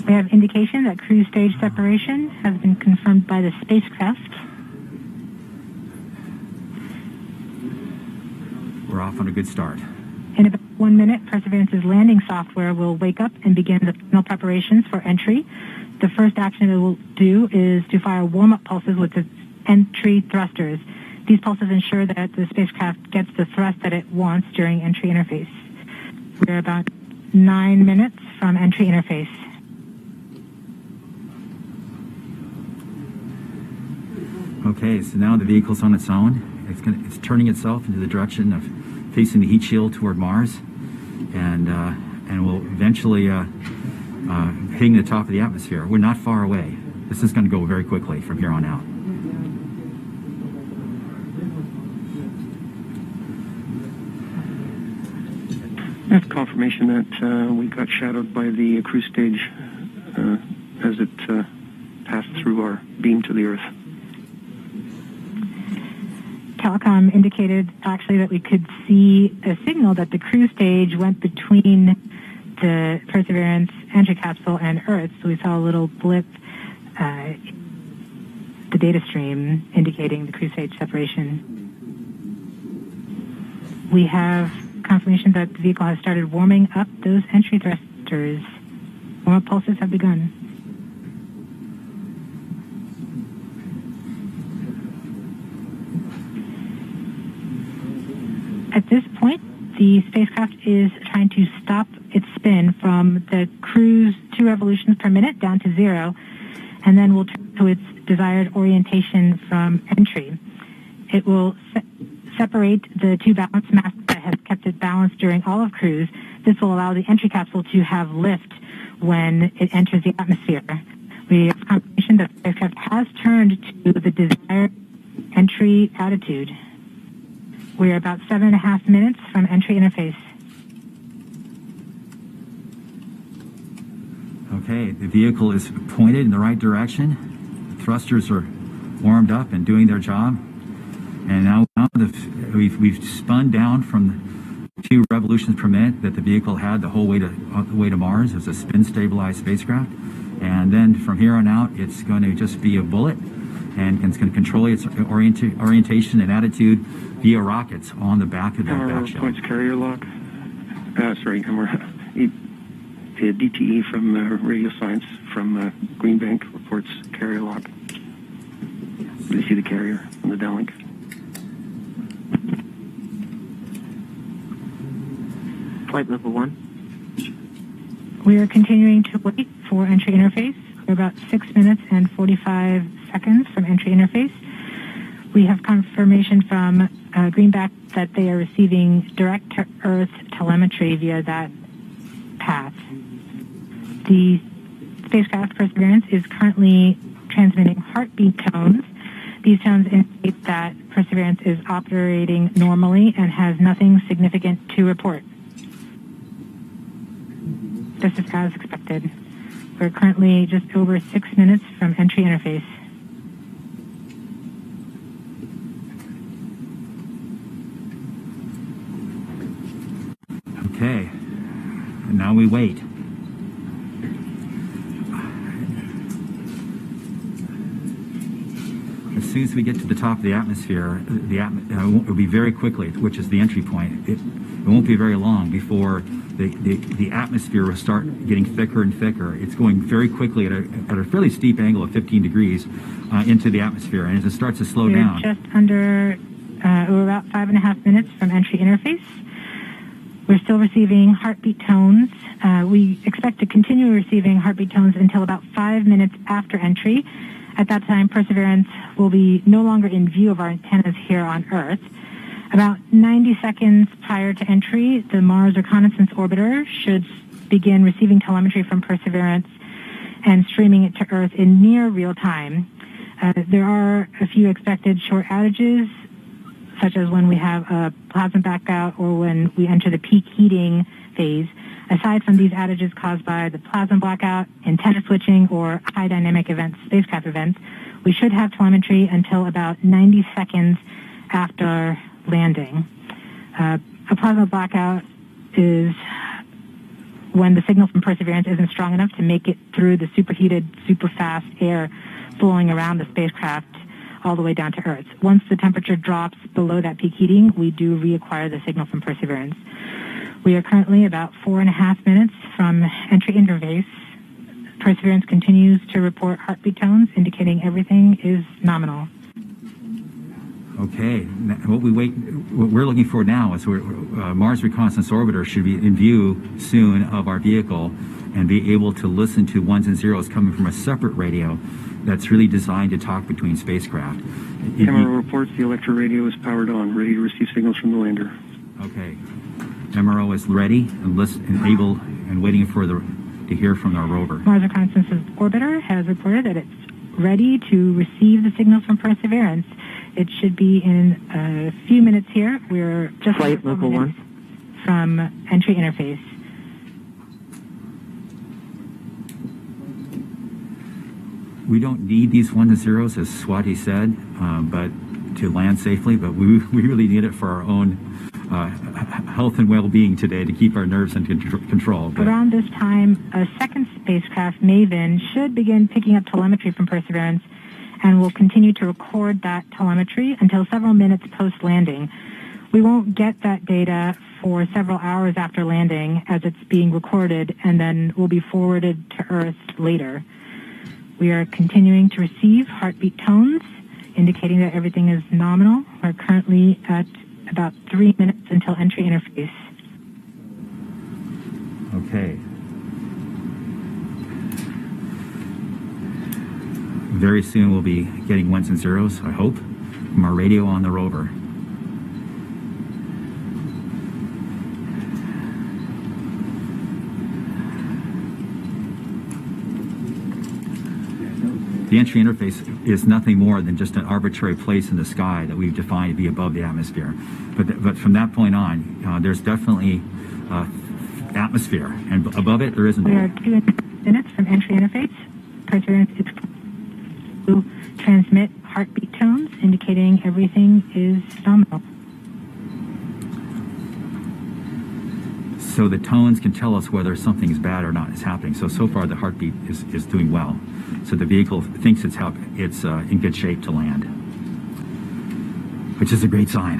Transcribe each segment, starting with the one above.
We have indication that cruise stage separation has been confirmed by the spacecraft. We're off on a good start. In about 1 minute, Perseverance's landing software will wake up and begin the final preparations for entry. The first action it will do is to fire warm-up pulses with its entry thrusters. These pulses ensure that the spacecraft gets the thrust that it wants during entry interface. We're about 9 minutes from entry interface. Okay, so now the vehicle's on its own. It's turning itself into the direction of facing the heat shield toward Mars, and will eventually hitting the top of the atmosphere. We're not far away. This is going to go very quickly from here on out. That's confirmation that we got shadowed by the cruise stage as it passed through our beam to the Earth. Telecom indicated actually that we could see a signal that the cruise stage went between the Perseverance entry capsule and Earth. So we saw a little blip, the data stream indicating the cruise stage separation. We have confirmation that the vehicle has started warming up those entry thrusters. Warm-up pulses have begun. At this point, the spacecraft is trying to stop its spin from the cruise 2 revolutions per minute down to 0, and then will turn to its desired orientation from entry. It will separate the 2 balance masks that have kept it balanced during all of cruise. This will allow the entry capsule to have lift when it enters the atmosphere. We have confirmation that the spacecraft has turned to the desired entry attitude. We are about 7.5 minutes from entry interface. Okay, the vehicle is pointed in the right direction. The thrusters are warmed up and doing their job. And now we've spun down from the 2 revolutions per minute that the vehicle had the whole way to Mars. It's a spin-stabilized spacecraft. And then from here on out, it's going to just be a bullet, and it's going to control its orientation and attitude via rockets on the back of that back shell. Points carrier lock. DTE from Radio Science from Green Bank reports carrier lock. You see the carrier on the downlink. Flight level 1. We are continuing to wait for entry interface. We're about 6 minutes and 45 seconds from entry interface. We have confirmation from Greenback that they are receiving direct-to-Earth telemetry via that path. The spacecraft Perseverance is currently transmitting heartbeat tones. These tones indicate that Perseverance is operating normally and has nothing significant to report. This is as expected. We're currently just over 6 minutes from entry interface. Okay, and now we wait. As soon as we get to the top of the atmosphere, it will be very quickly, which is the entry point. It won't be very long before the atmosphere will start getting thicker and thicker. It's going very quickly at a fairly steep angle of 15 degrees into the atmosphere, and as it starts to slow down. We're just under, we're about 5.5 minutes from entry interface. We're still receiving heartbeat tones. We expect to continue receiving heartbeat tones until about 5 minutes after entry. At that time, Perseverance will be no longer in view of our antennas here on Earth. About 90 seconds prior to entry, the Mars Reconnaissance Orbiter should begin receiving telemetry from Perseverance and streaming it to Earth in near real time. There are a few expected short outages, such as when we have a plasma blackout or when we enter the peak heating phase. Aside from these outages caused by the plasma blackout, antenna switching, or high dynamic events, spacecraft events, we should have telemetry until about 90 seconds after landing. A plasma blackout is when the signal from Perseverance isn't strong enough to make it through the superheated, super fast air flowing around the spacecraft all the way down to Earth. Once the temperature drops below that peak heating, we do reacquire the signal from Perseverance. We are currently about 4.5 minutes from entry interface. Perseverance continues to report heartbeat tones, indicating everything is nominal. Okay, what we're looking for now is Mars Reconnaissance Orbiter should be in view soon of our vehicle and be able to listen to ones and zeros coming from a separate radio that's really designed to talk between spacecraft. Camera reports the electro radio is powered on, ready to receive signals from the lander. Okay, MRO is ready and able and waiting for to hear from our rover. Mars Reconnaissance Orbiter has reported that it's ready to receive the signals from Perseverance. It should be in a few minutes here. We're just Flight Local 1 from entry interface. We don't need these ones and zeros, as Swati said, but to land safely. But we really need it for our own health and well-being today to keep our nerves under control. But around this time, a second spacecraft, Maven, should begin picking up telemetry from Perseverance and will continue to record that telemetry until several minutes post-landing. We won't get that data for several hours after landing as it's being recorded and then will be forwarded to Earth later. We are continuing to receive heartbeat tones, indicating that everything is nominal. We're currently at about 3 minutes until entry interface. Okay. Very soon we'll be getting ones and zeros, I hope, from our radio on the rover. The entry interface is nothing more than just an arbitrary place in the sky that we've defined to be above the atmosphere. But from that point on, there's definitely atmosphere, and above it there isn't. We are 2 minutes from entry interface. Perseverance is to transmit heartbeat tones, indicating everything is nominal. So the tones can tell us whether something's bad or not is happening. So far the heartbeat is doing well. So the vehicle thinks it's in good shape to land, which is a great sign.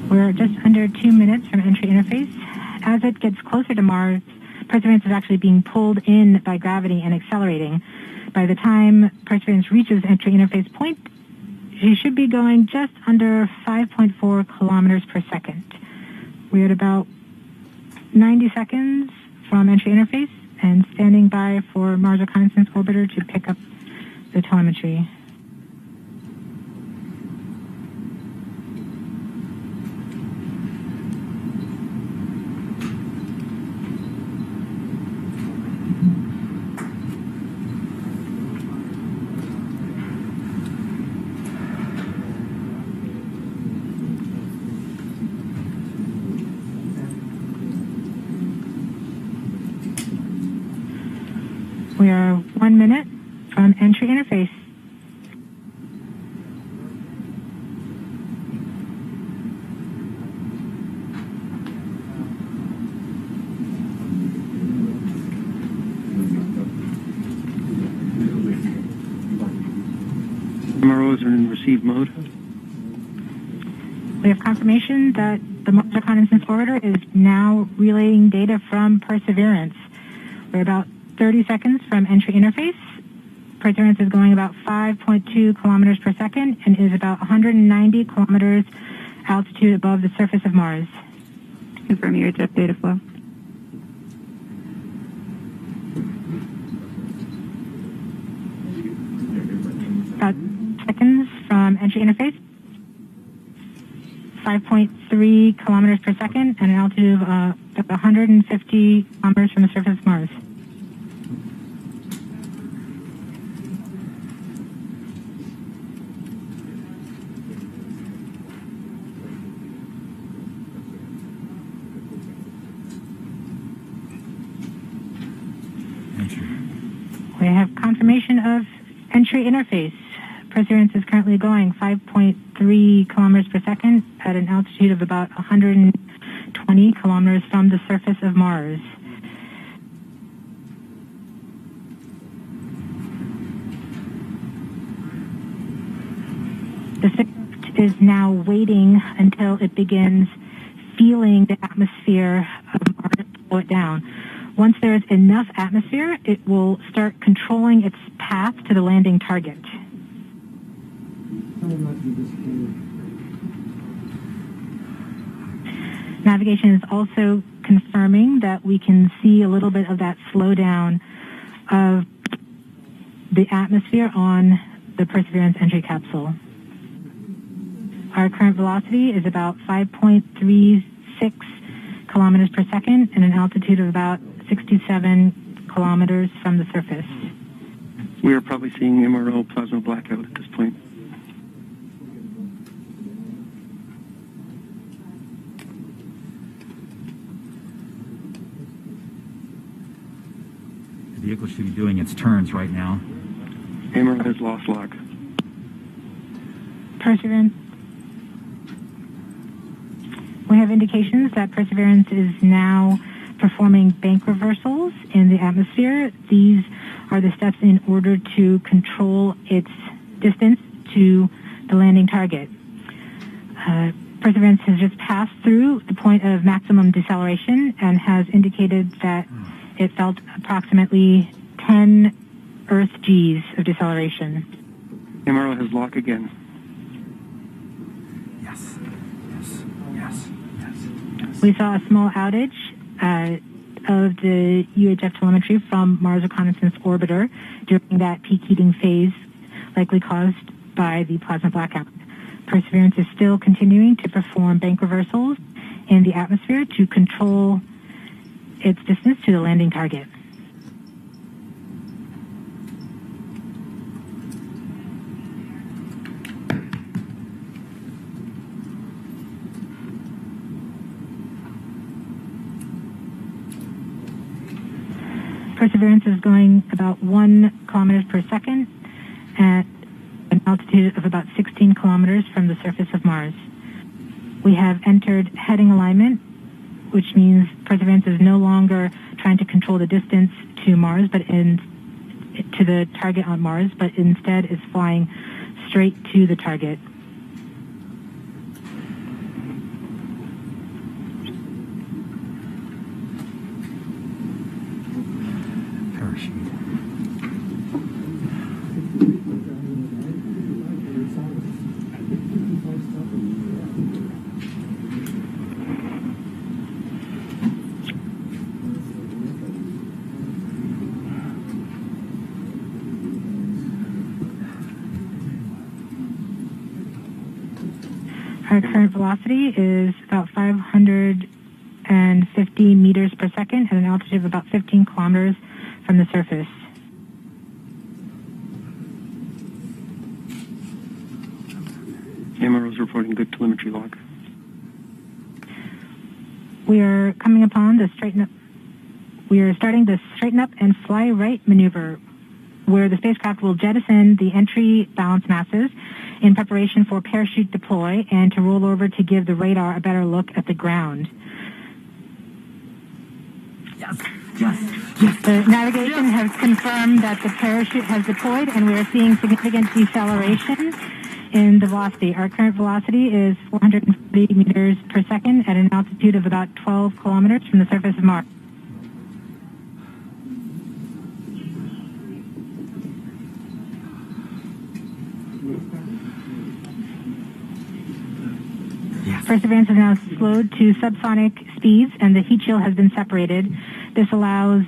We're just under 2 minutes from entry interface. As it gets closer to Mars, Perseverance is actually being pulled in by gravity and accelerating. By the time Perseverance reaches entry interface point, she should be going just under 5.4 kilometers per second. We're at about 90 seconds from entry interface and standing by for Mars Reconnaissance Orbiter to pick up the telemetry. We are 1 minute from entry interface. MROs are in receive mode. We have confirmation that the Mars Reconnaissance Orbiter is now relaying data from Perseverance. We're about 30 seconds from entry interface. Perseverance is going about 5.2 kilometers per second and is about 190 kilometers altitude above the surface of Mars. Confirm your jet data flow. About seconds from entry interface. 5.3 kilometers per second and an altitude of about 150 kilometers from the surface of Mars. We have confirmation of entry interface. Perseverance is currently going 5.3 kilometers per second at an altitude of about 120 kilometers from the surface of Mars. The spacecraft is now waiting until it begins feeling the atmosphere of Mars slow it down. Once there is enough atmosphere, it will start controlling its path to the landing target. Navigation is also confirming that we can see a little bit of that slowdown of the atmosphere on the Perseverance entry capsule. Our current velocity is about 5.36 kilometers per second and an altitude of about 67 kilometers from the surface. We are probably seeing MRO plasma blackout at this point. The vehicle should be doing its turns right now. MRO has lost lock. Perseverance. We have indications that Perseverance is now performing bank reversals in the atmosphere. These are the steps in order to control its distance to the landing target. Perseverance has just passed through the point of maximum deceleration and has indicated that it felt approximately 10 Earth Gs of deceleration. MRO has lock again. Yes. Yes. Yes. Yes. We saw a small outage of the UHF telemetry from Mars Reconnaissance Orbiter during that peak heating phase, likely caused by the plasma blackout. Perseverance is still continuing to perform bank reversals in the atmosphere to control its distance to the landing target. Perseverance is going about 1 kilometers per second at an altitude of about 16 kilometers from the surface of Mars. We have entered heading alignment, which means Perseverance is no longer trying to control the distance to Mars, to the target on Mars, but instead is flying straight to the target. Our current velocity is about 550 meters per second at an altitude of about 15 kilometers from the surface. MRO is reporting good telemetry log. We are coming upon the straighten up. We are starting the straighten up and fly right maneuver, where the spacecraft will jettison the entry balance masses in preparation for parachute deploy and to roll over to give the radar a better look at the ground. Yes. Yes. Yes. The navigation has confirmed that the parachute has deployed, and we are seeing significant deceleration in the velocity. Our current velocity is 440 meters per second at an altitude of about 12 kilometers from the surface of Mars. Perseverance is now slowed to subsonic speeds, and the heat shield has been separated. This allows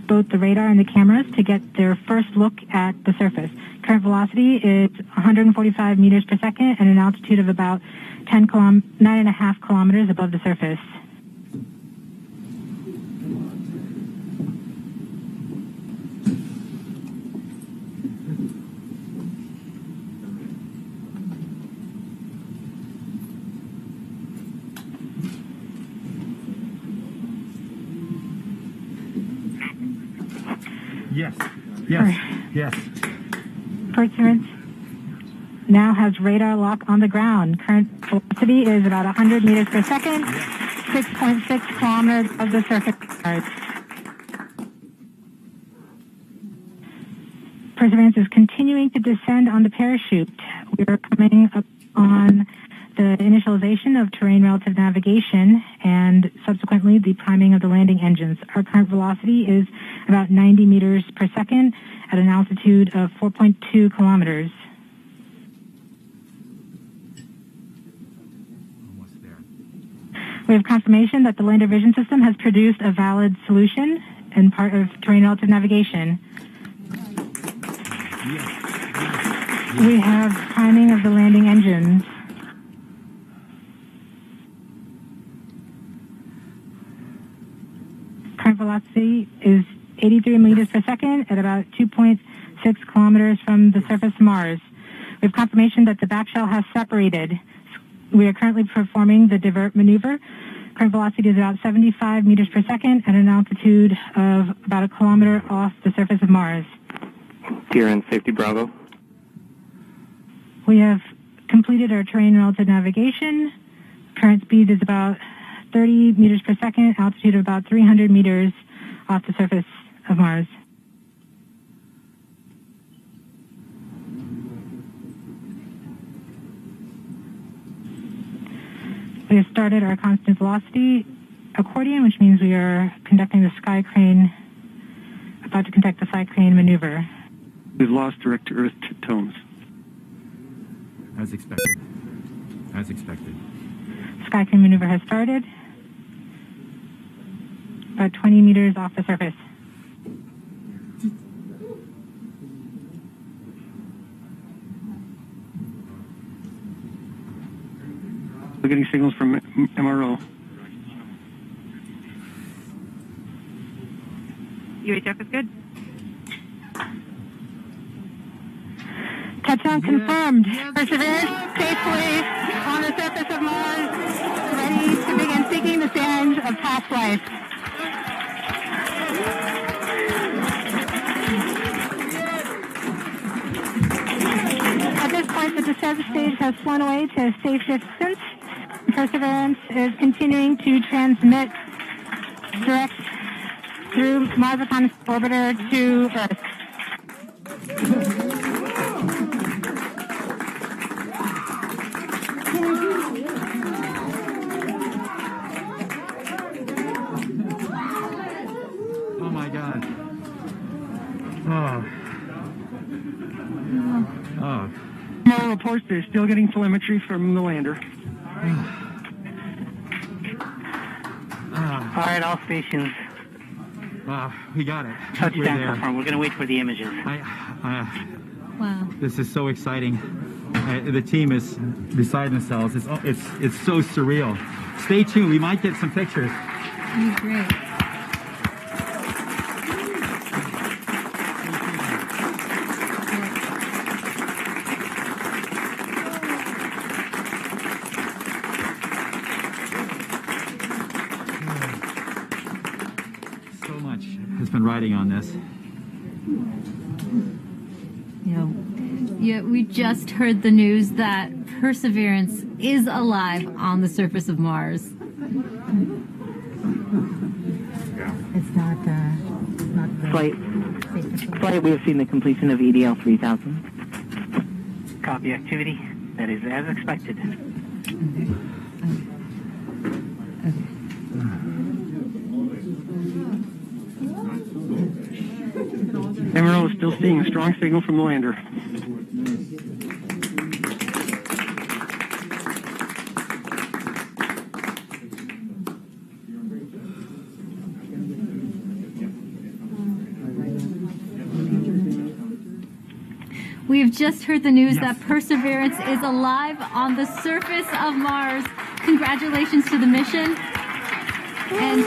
both the radar and the cameras to get their first look at the surface. Current velocity is 145 meters per second at an altitude of about 9.5 kilometers above the surface. Yes. Yes. Yes. Perseverance now has radar lock on the ground. Current velocity is about 100 meters per second, 6.6 kilometers of the surface of Mars. Perseverance is continuing to descend on the parachute. We are coming up on the initialization of terrain relative navigation and subsequently the priming of the landing engines. Our current velocity is about 90 meters per second at an altitude of 4.2 kilometers. Almost there. We have confirmation that the lander vision system has produced a valid solution and part of terrain relative navigation. We have priming of the landing engines. Current velocity is 83 meters per second at about 2.6 kilometers from the surface of Mars. We have confirmation that the back shell has separated. We are currently performing the divert maneuver. Current velocity is about 75 meters per second at an altitude of about a kilometer off the surface of Mars. Here Safety Bravo. We have completed our terrain relative navigation. Current speed is about 30 meters per second, altitude of about 300 meters off the surface of Mars. We have started our constant velocity accordion, which means we are conducting the sky crane, about to conduct the sky crane maneuver. We've lost direct to Earth tones. As expected. As expected. Sky crane maneuver has started. About 20 meters off the surface. We're getting signals from MRO. UHF is good. Touchdown confirmed. Perseverance safely on the surface of Mars, ready to begin seeking the sands of past life. At this point, the descent stage has flown away to a safe distance. Perseverance is continuing to transmit direct through Mars Reconnaissance Orbiter to Earth. Oh my God. Oh. MRO reports they're still getting telemetry from the lander. All right, all stations. We got it. Touchdown confirmed. We're going to wait for the images. Wow. This is so exciting. The team is beside themselves. It's so surreal. Stay tuned. We might get some pictures. That'd be great. So much has been riding on this. Yeah, we just heard the news that Perseverance is alive on the surface of Mars. It's not Flight, we have seen the completion of EDL 3000. Copy activity. That is as expected. MRO is still seeing a strong signal from the lander. We have just heard the news that Perseverance is alive on the surface of Mars. Congratulations to the mission. And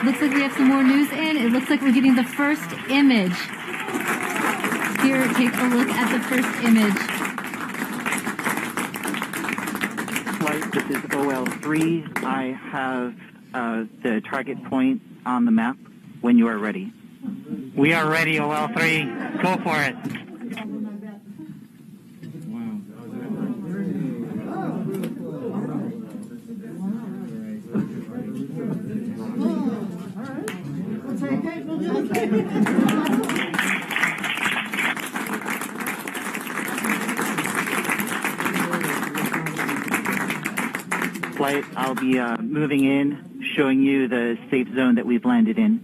looks like we have some more news in. It looks like we're getting the first image. Here, take a look at the first image. Flight, this is OL3. I have the target point on the map when you are ready. We are ready, OL3. Go for it. Flight, I'll be moving in, showing you the safe zone that we've landed in.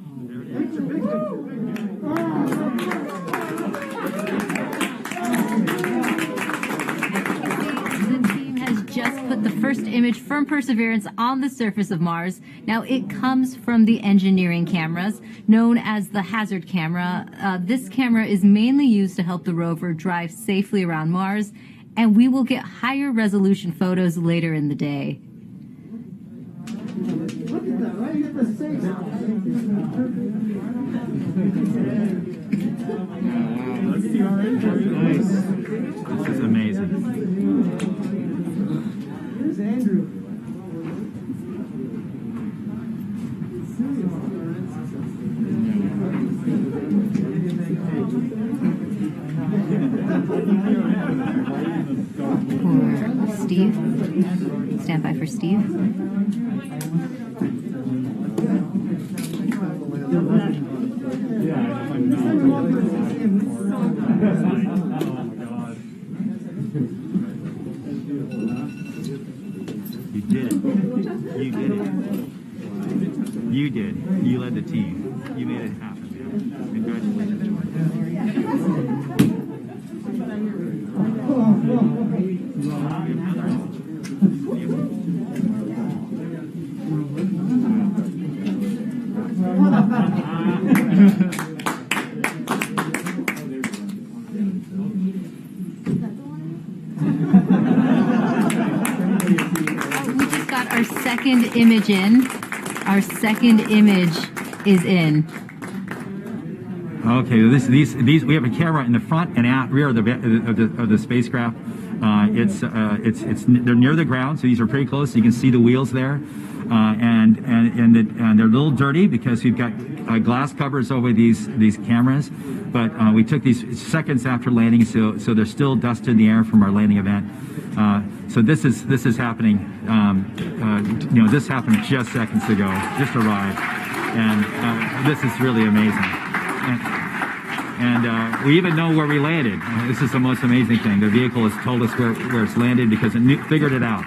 The team has just put the first image from Perseverance on the surface of Mars. Now, it comes from the engineering cameras, known as the hazard camera. This camera is mainly used to help the rover drive safely around Mars, and we will get higher resolution photos later in the day. Look at that, right? You get the safe. Let's see our entry. Nice. This is amazing. Here's Andrew. For Steve. Stand by for Steve. You did it. You did it. You did. You led the team. You made it happen. Congratulations. We just got our second image in. Our second image is in. Okay, these we have a camera in the front and rear of the spacecraft. They're near the ground, so these are pretty close. So you can see the wheels there, and they're a little dirty because we've got glass covers over these cameras. But we took these seconds after landing, so there's still dust in the air from our landing event. So this is happening. This happened just seconds ago. Just arrived, and this is really amazing. And we even know where we landed. This is the most amazing thing. The vehicle has told us where it's landed because it figured it out.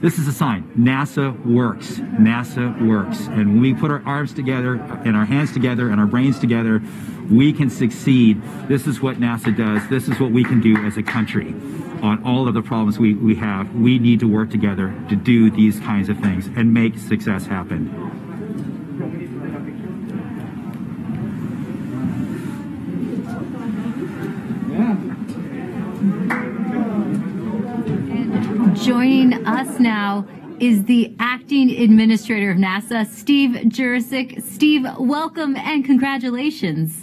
This is a sign. NASA works. NASA works. And when we put our arms together and our hands together and our brains together, we can succeed. This is what NASA does. This is what we can do as a country on all of the problems we have. We need to work together to do these kinds of things and make success happen. Joining us now is the acting administrator of NASA, Steve Jurasik. Steve, welcome and congratulations.